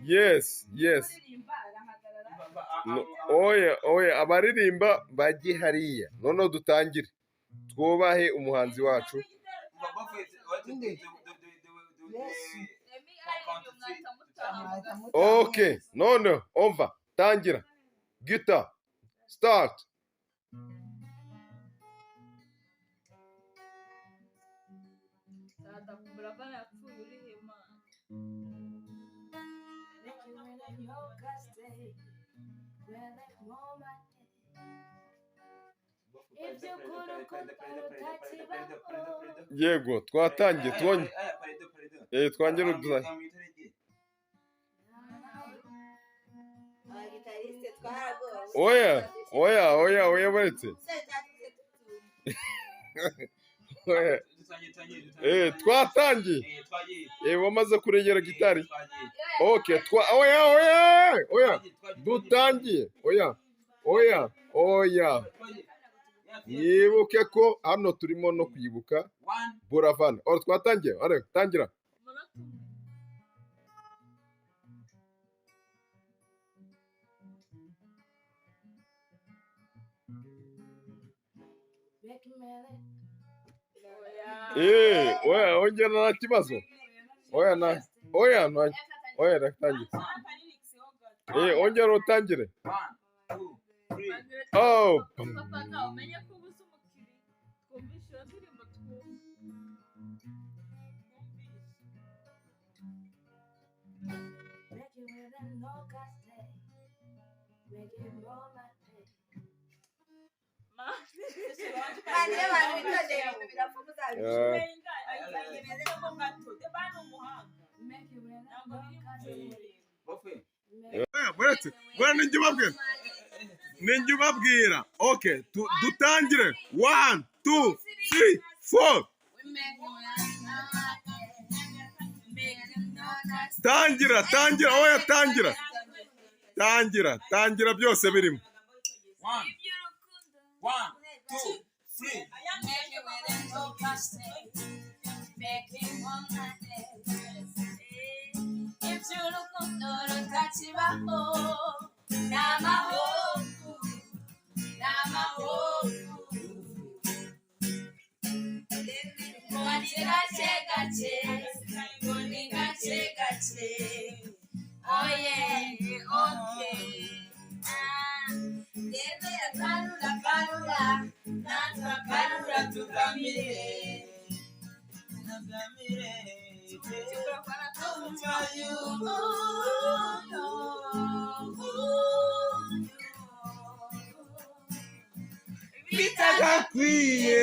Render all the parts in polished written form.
Yes. Oya abaririmba bajye hariya noneho dutangire twubahe umuhanzi wacu. Okay, none umva tangira guitar start. Yego twatangiye twonye twangire uduza. Oya baretse. Twatangiye wamaze kuregera gitari. Okay oya dutangiye. Oya yibuke ko hano turimo no kwibuka Buravan. Twatangiye tangira. Ongera nta kibazo. Oya tangira. Ongera utangire. Ninjye ubabwira. Okay, dutangire 1 2 3 4. Tangira byose birimo. 1 2 3. Bitagakwiye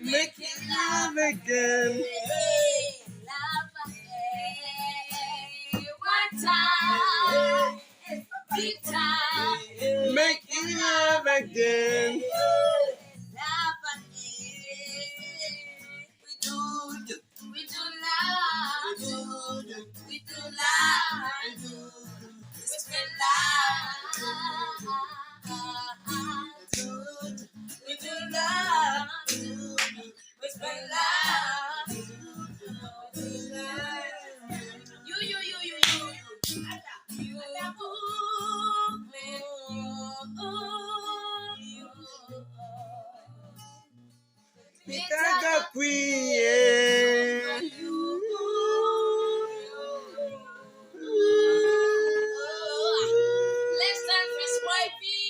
making love again. Making love again. Let's dance with Swipey.